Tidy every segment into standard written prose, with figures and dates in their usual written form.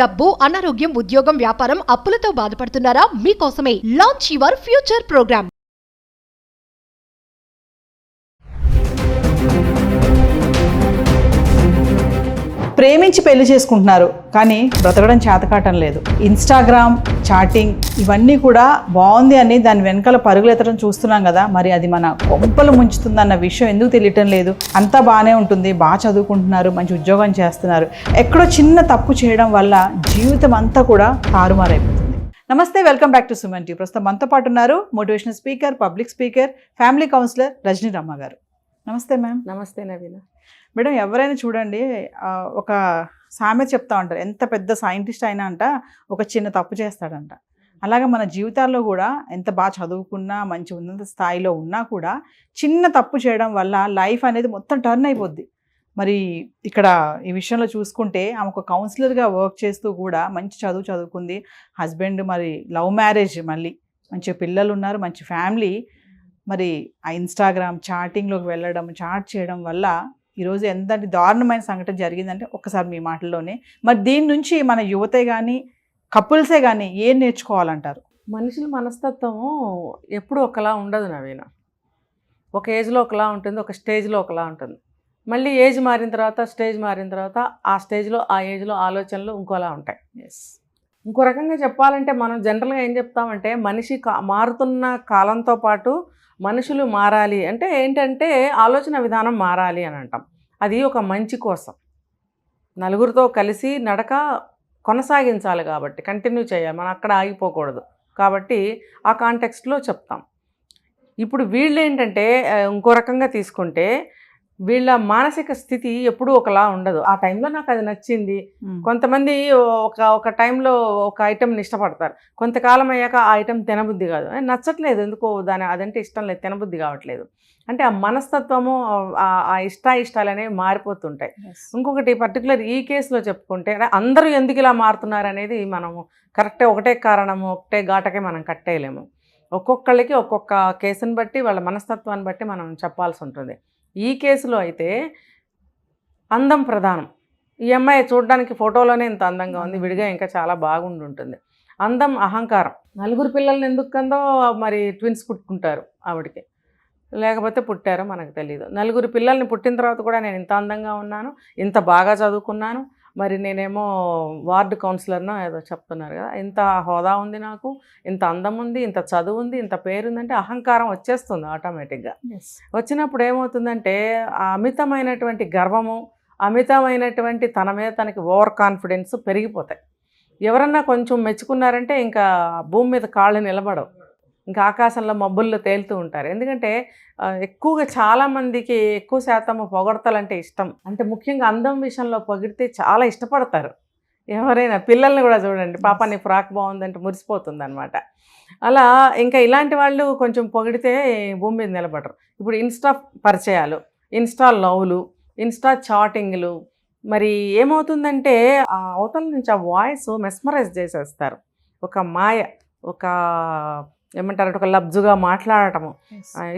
డబ్బు, అనారోగ్యం, ఉద్యోగం, వ్యాపారం, అప్పులతో బాధపడుతున్నారా? మీకోసమే లాంచ్ యువర్ ఫ్యూచర్ ప్రోగ్రామ్. ప్రేమించి పెళ్లి చేసుకుంటున్నారు కానీ బ్రతకడం చేతకాటం లేదు. ఇన్స్టాగ్రామ్, చాటింగ్ ఇవన్నీ కూడా బాగుంది అని దాని వెనకాల పరుగులెత్తడం చూస్తున్నాం కదా. మరి అది మన కొంపలు ముంచుతుందన్న విషయం ఎందుకు తెలియటం లేదు? అంతా బాగానే ఉంటుంది, బాగా చదువుకుంటున్నారు, మంచి ఉద్యోగం చేస్తున్నారు. ఎక్కడో చిన్న తప్పు చేయడం వల్ల జీవితం అంతా కూడా తారుమారైపోతుంది. నమస్తే, welcome back to Suman TV. ప్రస్తుతం మనతో పాటు ఉన్నారు motivational speaker, public speaker, family counsellor Rajani Ramma గారు. నమస్తే మ్యామ్. నమస్తే నవీన. మేడం, ఎవరైనా చూడండి, ఒక సామెత చెప్తా ఉంటారు, ఎంత పెద్ద సైంటిస్ట్ అయినా అంట ఒక చిన్న తప్పు చేస్తాడంట. అలాగే మన జీవితాల్లో కూడా ఎంత బాగా చదువుకున్నా, మంచి ఉన్నత స్థాయిలో ఉన్నా కూడా చిన్న తప్పు చేయడం వల్ల లైఫ్ అనేది మొత్తం టర్న్ అయిపోద్ది. మరి ఇక్కడ ఈ విషయంలో చూసుకుంటే ఆమె ఒక కౌన్సిలర్గా వర్క్ చేస్తూ కూడా మంచి చదువుకుంది. హస్బెండ్ మరి లవ్ మ్యారేజ్, మళ్ళీ మంచి పిల్లలు ఉన్నారు, మంచి ఫ్యామిలీ. మరి ఆ ఇన్స్టాగ్రామ్ చాటింగ్లోకి వెళ్ళడం, చాట్ చేయడం వల్ల ఈరోజు ఎంత దారుణమైన సంఘటన జరిగిందంటే ఒక్కసారి మీ మాటల్లోనే. మరి దీని నుంచి మన యువతే కానీ కపుల్సే కానీ ఏం నేర్చుకోవాలంటారు? మనుషుల మనస్తత్వము ఎప్పుడు ఒకలా ఉండదు నవీన. ఒక ఏజ్లో ఒకలా ఉంటుంది, ఒక స్టేజ్లో ఒకలా ఉంటుంది. మళ్ళీ ఏజ్ మారిన తర్వాత, స్టేజ్ మారిన తర్వాత ఆ స్టేజ్లో, ఆ ఏజ్లో ఆలోచనలు ఇంకోలా ఉంటాయి. ఇంకో రకంగా చెప్పాలంటే మనం జనరల్గా ఏం చెప్తామంటే, మనిషి మారుతున్న కాలంతో పాటు మనుషులు మారాలి అంటే ఏంటంటే ఆలోచన విధానం మారాలి అని అంటాం. అది ఒక మంచి కోసం, నలుగురితో కలిసి నడక కొనసాగించాలి కాబట్టి, కంటిన్యూ చేయాలి, మనం అక్కడ ఆగిపోకూడదు కాబట్టి ఆ కాంటెక్స్ట్లో చెప్తాం. ఇప్పుడు వీళ్ళు ఏంటంటే ఇంకో రకంగా తీసుకుంటే వీళ్ళ మానసిక స్థితి ఎప్పుడూ ఒకలా ఉండదు. ఆ టైంలో నాకు అది నచ్చింది. కొంతమంది ఒక టైంలో ఒక ఐటెంని ఇష్టపడతారు, కొంతకాలం అయ్యాక ఆ ఐటెం తినబుద్ధి కాదు, నచ్చట్లేదు, ఎందుకో అదంటే ఇష్టం లేదు, తినబుద్ధి కావట్లేదు. అంటే ఆ మనస్తత్వము, ఆ ఇష్టాలు అనేవి మారిపోతుంటాయి. ఇంకొకటి పర్టికులర్ ఈ కేసులో చెప్పుకుంటే అందరూ ఎందుకు ఇలా మారుతున్నారు అనేది మనము కరెక్టే, ఒకటే కారణము, ఒకటే ఘాటకే మనం కట్టేయలేము. ఒక్కొక్కళ్ళకి ఒక్కొక్క కేసుని బట్టి, వాళ్ళ మనస్తత్వాన్ని బట్టి మనం చెప్పాల్సి ఉంటుంది. ఈ కేసులో అయితే అందం ప్రధానం. ఈ అమ్మాయి చూడడానికి ఫోటోలోనే ఇంత అందంగా ఉంది, విడిగా ఇంకా చాలా బాగుండి ఉంటుంది. అందం, అహంకారం. నలుగురు పిల్లల్ని ఎందుకు కందో మరి ట్విన్స్ పుట్టుకుంటారు ఆవిడకి, లేకపోతే పుట్టారో మనకు తెలియదు. నలుగురు పిల్లల్ని పుట్టిన తర్వాత కూడా నేను ఇంత అందంగా ఉన్నాను, ఇంత బాగా చదువుకున్నాను, మరి నేనేమో వార్డు కౌన్సిలర్నో ఏదో చెప్తున్నారు కదా, ఇంత హోదా ఉంది నాకు, ఇంత అందం ఉంది, ఇంత చదువు ఉంది, ఇంత పేరుందంటే అహంకారం వచ్చేస్తుంది ఆటోమేటిక్గా. వచ్చినప్పుడు ఏమవుతుందంటే ఆ అమితమైనటువంటి గర్వము, అమితమైనటువంటి తన మీద తనకి ఓవర్ కాన్ఫిడెన్స్ పెరిగిపోతాయి. ఎవరన్నా కొంచెం మెచ్చుకున్నారంటే ఇంకా భూమి మీద కాళ్ళు నిలబడవు, ఇంకా ఆకాశంలో మబ్బుల్లో తేలుతూ ఉంటారు. ఎందుకంటే ఎక్కువగా చాలామందికి ఎక్కువ శాతం పొగడతలంటే ఇష్టం. అంటే ముఖ్యంగా అందం విషయంలో పొగిడితే చాలా ఇష్టపడతారు. ఎవరైనా పిల్లల్ని కూడా చూడండి, పాప నీ ఫ్రాక్ బాగుందంటే మురిసిపోతుంది అనమాట. అలా ఇంకా ఇలాంటి వాళ్ళు కొంచెం పొగిడితే భూమి మీద నిలబడరు. ఇప్పుడు ఇన్స్టా పరిచయాలు, ఇన్స్టా లవ్లు, ఇన్స్టా చాటింగ్లు, మరి ఏమవుతుందంటే ఆ అవతల నుంచి ఆ వాయిస్ మెస్మరైజ్ చేసేస్తారు. ఒక మాయ, ఒక ఏమంటారు, ఒక లబ్జుగా మాట్లాడటము,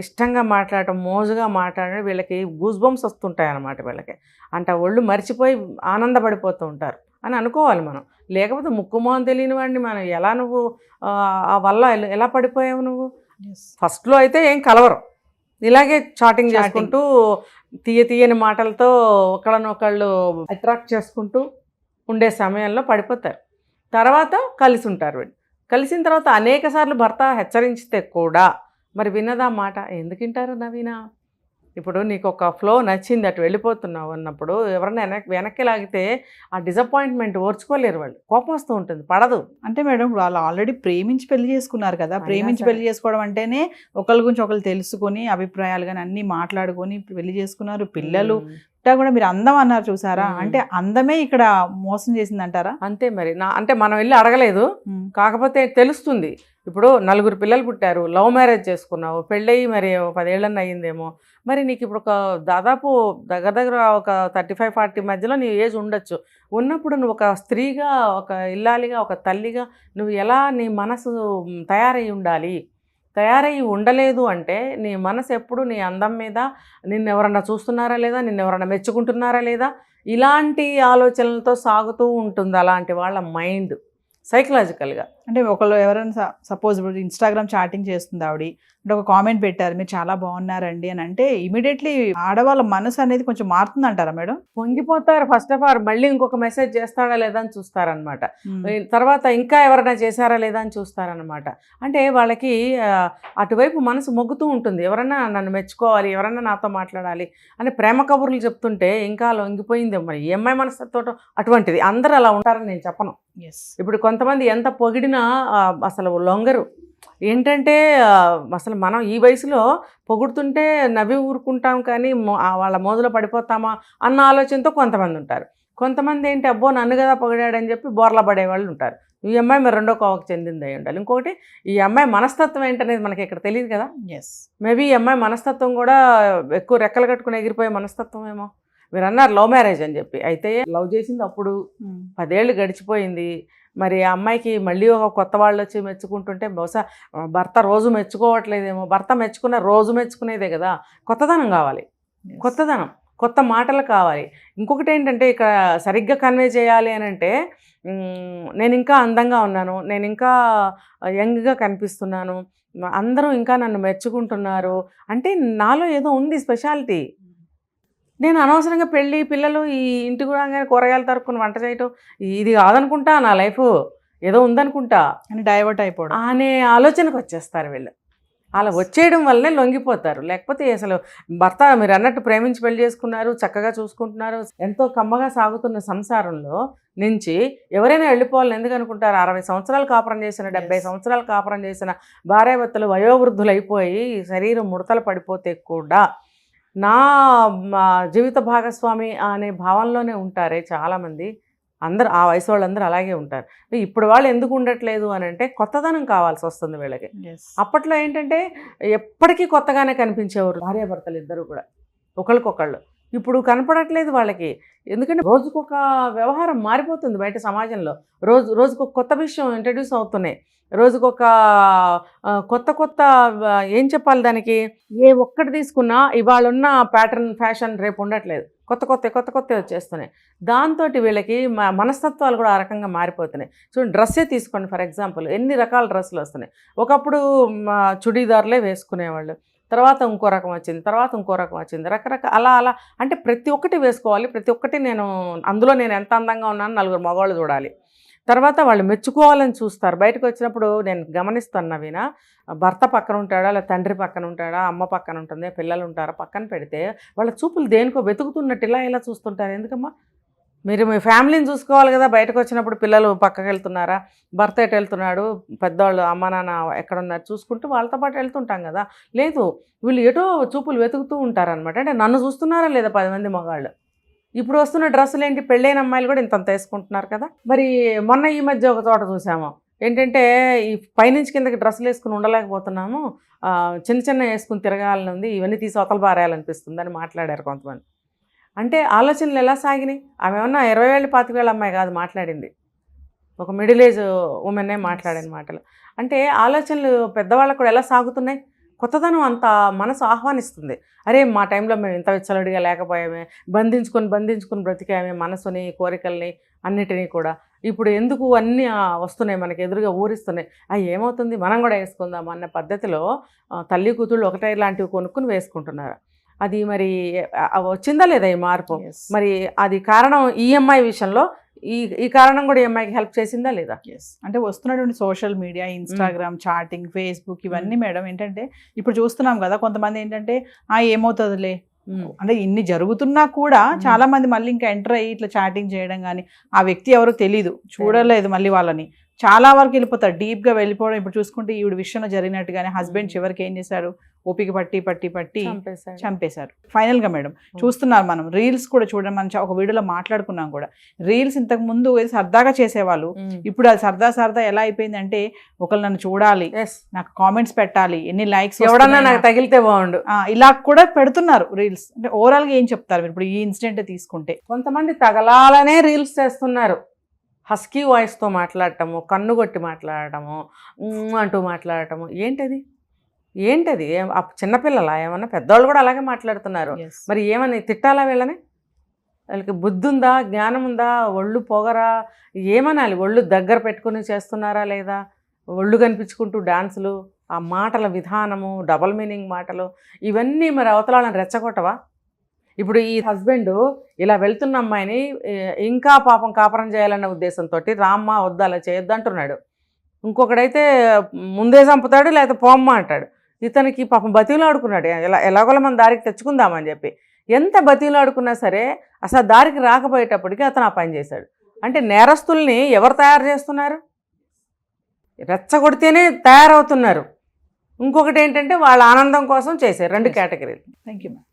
ఇష్టంగా మాట్లాడటం, మోజుగా మాట్లాడడం, వీళ్ళకి గూస్ బంప్స్ వస్తుంటాయి అన్నమాట. వీళ్ళకి అంటే ఒళ్ళు మర్చిపోయి ఆనందపడిపోతూ ఉంటారు అని అనుకోవాలి మనం. లేకపోతే ముక్కుమోహం తెలియని వాడిని మనం ఎలా, నువ్వు ఆ వల్ల ఎలా పడిపోయావు నువ్వు? ఫస్ట్లో అయితే ఏం కలవరు, ఇలాగే చాటింగ్ చేసుకుంటూ తీయని మాటలతో ఒకళ్ళనొకళ్ళు అట్రాక్ట్ చేసుకుంటూ ఉండే సమయంలో పడిపోతారు. తర్వాత కలిసి ఉంటారు. వీళ్ళు కలిసిన తర్వాత అనేక సార్లు భర్త హెచ్చరించితే కూడా మరి విన్నదా మాట? ఎందుకు వింటారు నవీన? ఇప్పుడు నీకు ఒక ఫ్లో నచ్చింది, అటు వెళ్ళిపోతున్నావు అన్నప్పుడు ఎవరైనా వెనక్కి లాగితే ఆ డిసప్పాయింట్మెంట్ ఓర్చుకోలేరు, వాళ్ళు కోపం వస్తూ ఉంటుంది, పడదు. అంటే మేడం, వాళ్ళు ఆల్రెడీ ప్రేమించి పెళ్లి చేసుకున్నారు కదా. ప్రేమించి పెళ్లి చేసుకోవడం అంటేనే ఒకరి గురించి ఒకరు తెలుసుకొని, అభిప్రాయాలు కానీ అన్నీ మాట్లాడుకొని పెళ్లి చేసుకున్నారు, పిల్లలు కూడా. మీరు అందం అన్నారు చూసారా, అంటే అందమే ఇక్కడ మోసం చేసింది అంటారా? అంతే మరి. అంటే మనం వెళ్ళి అడగలేదు, కాకపోతే తెలుస్తుంది. ఇప్పుడు నలుగురు పిల్లలు పుట్టారు, లవ్ మ్యారేజ్ చేసుకున్నావు, పెళ్ళయి మరి 10 ఏళ్ళన్నా అయ్యిందేమో, మరి నీకు ఇప్పుడు ఒక దాదాపు దగ్గర ఒక 35-40 మధ్యలో నీ ఏజ్ ఉండొచ్చు. ఉన్నప్పుడు నువ్వు ఒక స్త్రీగా, ఒక ఇల్లాలిగా, ఒక తల్లిగా నువ్వు ఎలా నీ మనసు తయారై ఉండాలి? తయారయ్యి ఉండలేదు అంటే నీ మనసు ఎప్పుడు నీ అందం మీద నిన్ను ఎవరన్నా చూస్తున్నారా లేదా, నిన్ను ఎవరన్నా మెచ్చుకుంటున్నారా లేదా, ఇలాంటి ఆలోచనలతో సాగుతూ ఉంటుంది అలాంటి వాళ్ళ మైండ్ సైకలాజికల్గా. అంటే ఒకళ్ళు ఎవరైనా సపోజ్ ఇప్పుడు ఇన్స్టాగ్రామ్ చాటింగ్ చేస్తుంది ఆవిడ, అంటే ఒక కామెంట్ పెట్టారు మీరు చాలా బాగున్నారండి అని అంటే ఇమీడియట్లీ ఆడవాళ్ళ మనసు అనేది కొంచెం మారుతుంది అంటారా మేడం? పొంగిపోతారు. ఫస్ట్ ఆఫ్ ఆల్ మళ్ళీ ఇంకొక మెసేజ్ చేస్తాడా లేదా అని చూస్తారనమాట. తర్వాత ఇంకా ఎవరైనా చేశారా లేదా అని చూస్తారనమాట. అంటే వాళ్ళకి అటువైపు మనసు మొగ్గుతూ ఉంటుంది, ఎవరన్నా నన్ను మెచ్చుకోవాలి, ఎవరన్నా నాతో మాట్లాడాలి అని ప్రేమ కబుర్లు చెప్తుంటే ఇంకా లొంగిపోయింది. మరి ఈ అమ్మాయి మనసుతో అటువంటిది. అందరూ అలా ఉంటారని నేను చెప్పను. ఇప్పుడు కొంతమంది ఎంత పొగిడినా అసలు లొంగరు. ఏంటంటే అసలు మనం ఈ వయసులో పొగుడుతుంటే నవ్వి ఊరుకుంటాం కానీ వాళ్ళ మోజులో పడిపోతామా అన్న ఆలోచనతో కొంతమంది ఉంటారు. కొంతమంది ఏంటి అబ్బో నన్ను కదా పొగిడాడని చెప్పి బోర్లా పడేవాళ్ళు ఉంటారు. ఈ అమ్మాయి మరి రెండో కోవకు చెందింది అయి ఉండాలి. ఇంకొకటి ఈ అమ్మాయి మనస్తత్వం ఏంటనేది మనకి ఇక్కడ తెలియదు కదా. మేబీ ఈ అమ్మాయి మనస్తత్వం కూడా ఎక్కువ రెక్కలు కట్టుకుని ఎగిరిపోయే మనస్తత్వం ఏమో. మీరు అన్నారు లవ్ మ్యారేజ్ అని చెప్పి, అయితే లవ్ చేసింది అప్పుడు 10 ఏళ్ళు గడిచిపోయింది. మరి ఆ అమ్మాయికి మళ్ళీ ఒక కొత్త వాళ్ళు వచ్చి మెచ్చుకుంటుంటే బహుశా భర్త రోజు మెచ్చుకోవట్లేదేమో. భర్త మెచ్చుకున్న రోజు మెచ్చుకునేదే కదా. కొత్తదనం కావాలి, కొత్తదనం, కొత్త మాటలు కావాలి. ఇంకొకటి ఏంటంటే ఇక్కడ సరిగ్గా కన్వే చేయాలి అని అంటే నేను ఇంకా అందంగా ఉన్నాను, నేను ఇంకా యంగ్గా కనిపిస్తున్నాను, అందరూ ఇంకా నన్ను మెచ్చుకుంటున్నారు అంటే నాలో ఏదో ఉంది స్పెషాలిటీ. నేను అనవసరంగా పెళ్ళి పిల్లలు ఈ ఇంటికి రాగానే కూరగాయలు తరుక్కుని వంట చేయటం ఇది కాదనుకుంటా, నా లైఫ్ ఏదో ఉందనుకుంటా అని డైవర్ట్ అయిపోవడం అనే ఆలోచనకు వచ్చేస్తారు వీళ్ళు. అలా వచ్చేయడం వల్లనే లొంగిపోతారు. లేకపోతే అసలు భర్త మీరు అన్నట్టు ప్రేమించి పెళ్లి చేసుకున్నారు, చక్కగా చూసుకుంటున్నారు, ఎంతో కమ్మగా సాగుతున్న సంసారంలో నుంచి ఎవరైనా వెళ్ళిపోవాలని ఎందుకు అనుకుంటారు? 60 సంవత్సరాలు కాపురం చేసిన 70 సంవత్సరాలు కాపురం చేసిన భార్యాభర్తలు వయోవృద్ధులు అయిపోయి శరీరం ముడతలు పడిపోతే కూడా నా జీవిత భాగస్వామి అనే భావంలోనే ఉంటారే చాలామంది. అందరు ఆ వయసు వాళ్ళందరూ అలాగే ఉంటారు. ఇప్పుడు వాళ్ళు ఎందుకు ఉండట్లేదు అని అంటే కొత్తదనం కావాల్సి వస్తుంది వీళ్ళకి. అప్పట్లో ఏంటంటే ఎప్పటికీ కొత్తగానే కనిపించేవారు భార్యాభర్తలు ఇద్దరు కూడా ఒకళ్ళకొకళ్ళు. ఇప్పుడు కనపడట్లేదు వాళ్ళకి. ఎందుకంటే రోజుకొక వ్యవహారం మారిపోతుంది బయట సమాజంలో. రోజుకొక కొత్త విషయం ఇంట్రడ్యూస్ అవుతున్నాయి. రోజుకొక కొత్త ఏం చెప్పాలి దానికి, ఏ ఒక్కటి తీసుకున్నా ఇవాళ ఉన్న ప్యాటర్న్ ఫ్యాషన్ రేపు ఉండట్లేదు. కొత్త వచ్చేస్తున్నాయి. దాంతో వీళ్ళకి మనస్తత్వాలు కూడా ఆ రకంగా మారిపోతున్నాయి. చూడండి, డ్రెస్సే తీసుకోండి ఫర్ ఎగ్జాంపుల్, ఎన్ని రకాల డ్రెస్సులు వస్తున్నాయి. ఒకప్పుడు చుడీదార్లే వేసుకునేవాళ్ళు, తర్వాత ఇంకో రకం వచ్చింది, తర్వాత ఇంకో రకం వచ్చింది, రకరకాల అలా అంటే ప్రతి ఒక్కటి వేసుకోవాలి. ప్రతి ఒక్కటి అందులో నేను ఎంత అందంగా ఉన్నాను నలుగురు మగవాళ్ళు చూడాలి. తర్వాత వాళ్ళు మెచ్చుకోవాలని చూస్తారు. బయటకు వచ్చినప్పుడు నేను గమనిస్తాను నవీన, భర్త పక్కన ఉంటాడా, లేదా తండ్రి పక్కన ఉంటాడా, అమ్మ పక్కన ఉంటుంది, పిల్లలు ఉంటారా, పక్కన పెడితే వాళ్ళ చూపులు దేనికో వెతుకుతున్నట్టు ఇలా చూస్తుంటారు. ఎందుకమ్మా? మీరు మీ ఫ్యామిలీని చూసుకోవాలి కదా. బయటకు వచ్చినప్పుడు పిల్లలు పక్కకి వెళ్తున్నారా, భర్త ఎటు వెళ్తున్నాడు, పెద్దవాళ్ళు అమ్మ నాన్న ఎక్కడున్నారు చూసుకుంటూ వాళ్ళతో పాటు వెళ్తుంటాం కదా. లేదు, వీళ్ళు ఎటో చూపులు వెతుకుతూ ఉంటారనమాట. అంటే నన్ను చూస్తున్నారా లేదా 10 మంది మగాళ్ళు. ఇప్పుడు వస్తున్న డ్రెస్సులు ఏంటి, పెళ్ళైన అమ్మాయిలు కూడా ఇంతంత వేసుకుంటున్నారు కదా. మరి మొన్న ఈ మధ్య ఒక చోట చూసాము ఏంటంటే ఈ పైనుంచి కిందకి డ్రెస్సులు వేసుకుని ఉండలేకపోతున్నాము, చిన్న వేసుకుని తిరగాలని ఉంది, ఇవన్నీ తీసి అవతల పారేయాలనిపిస్తుంది అని మాట్లాడారు కొంతమంది. అంటే ఆలోచనలు ఎలా సాగినాయి? ఆమె ఏమన్నా 20 ఏళ్ళు 25 ఏళ్ళ అమ్మాయి కాదు మాట్లాడింది, ఒక మిడిల్ ఏజ్ ఉమెన్నే మాట్లాడిన మాటలు. అంటే ఆలోచనలు పెద్దవాళ్ళకు కూడా ఎలా సాగుతున్నాయి? కొత్తదనం అంత మనసు ఆహ్వానిస్తుంది. అరే మా టైంలో మేము ఇంత విచ్చలడిగా లేకపోయామే, బంధించుకొని బ్రతికామే మనసుని, కోరికల్ని అన్నిటినీ కూడా. ఇప్పుడు ఎందుకు అన్నీ వస్తున్నాయి మనకి ఎదురుగా ఊరిస్తున్నాయి. ఏమవుతుంది మనం కూడా వేసుకుందాం అన్న పద్ధతిలో తల్లి కూతుళ్ళు ఒకటే లాంటివి కొనుక్కుని వేసుకుంటున్నారు. అది మరి వచ్చిందా లేదా ఈ మార్పు? మరి అది కారణం ఈఎంఐ విషయంలో ఈ కారణం కూడా ఈఎంఐకి హెల్ప్ చేసిందా లేదా? అంటే వస్తున్నటువంటి social media, Instagram, chatting, Facebook ఇవన్నీ మేడం ఏంటంటే ఇప్పుడు చూస్తున్నాం కదా. కొంతమంది ఏంటంటే ఏమవుతుందిలే అంటే ఇన్ని జరుగుతున్నా కూడా చాలా మంది మళ్ళీ ఇంకా ఎంటర్ అయ్యి ఇట్లా చాటింగ్ చేయడం కానీ, ఆ వ్యక్తి ఎవరో తెలీదు, చూడలేదు మళ్ళీ వాళ్ళని, చాలా వరకు వెళ్ళిపోతారు, డీప్గా వెళ్ళిపోవడం. ఇప్పుడు చూసుకుంటే ఈవిడ విషయంలో జరిగినట్టుగానే హస్బెండ్ చివరికి ఏం చేశారు, ఓపిక పట్టి చంపేశారు ఫైనల్గా. మేడం చూస్తున్నారు మనం రీల్స్ కూడా చూడండి, మనం ఒక వీడియోలో మాట్లాడుకున్నాం కూడా. రీల్స్ ఇంతకు ముందు సరదాగా చేసేవాళ్ళు, ఇప్పుడు అది సరదా ఎలా అయిపోయింది అంటే ఒకళ్ళు నన్ను చూడాలి, నాకు కామెంట్స్ పెట్టాలి, ఎన్ని లైక్స్, ఎవడన్నా నాకు తగిలితే బాగుండు, ఇలా కూడా పెడుతున్నారు రీల్స్. అంటే ఓవరాల్గా ఏం చెప్తారు మీరు ఇప్పుడు ఈ ఇన్సిడెంట్ తీసుకుంటే? కొంతమంది తగలాలనే రీల్స్ చేస్తున్నారు. హస్కీ వాయిస్తో మాట్లాడటము, కన్ను కొట్టి మాట్లాడటము, అంటూ మాట్లాడటము. ఏంటది? ఏంటది చిన్నపిల్లలా ఏమన్నా? పెద్దవాళ్ళు కూడా అలాగే మాట్లాడుతున్నారు. Yes. మరి ఏమని తిట్టాలా వీళ్ళని? వాళ్ళకి బుద్ధి ఉందా, జ్ఞానం ఉందా, ఒళ్ళు పొగరా, ఏమనాలి? ఒళ్ళు దగ్గర పెట్టుకుని చేస్తున్నారా లేదా? ఒళ్ళు కనిపించుకుంటూ డాన్సులు, ఆ మాటల విధానము, డబల్ మీనింగ్ మాటలు, ఇవన్నీ మరి అవతలాలను రెచ్చగొట్టవా? ఇప్పుడు ఈ హస్బెండ్ ఇలా వెళ్తున్న అమ్మాయిని ఇంకా పాపం కాపురం చేయాలన్న ఉద్దేశంతో రామ్మ వద్దు అలా చేయొద్దు అంటున్నాడు. ఇంకొకడైతే ముందే చంపుతాడు, లేకపోతే పోమ్మ అంటాడు. ఇతనికి పాపం బతిలాడుకున్నాడు, ఎలాగోలా మన దారికి తెచ్చుకుందామని చెప్పి. ఎంత బతిలాడుకున్నా సరే అసలు దారికి రాకపోయేటప్పటికి అతను ఆ పని చేశాడు. అంటే నేరస్తుల్ని ఎవరు తయారు చేస్తున్నారు? రెచ్చగొడితేనే తయారవుతున్నారు. ఇంకొకటి ఏంటంటే వాళ్ళ ఆనందం కోసం చేశారు. 2 కేటగిరీలు. Thank you ma'am.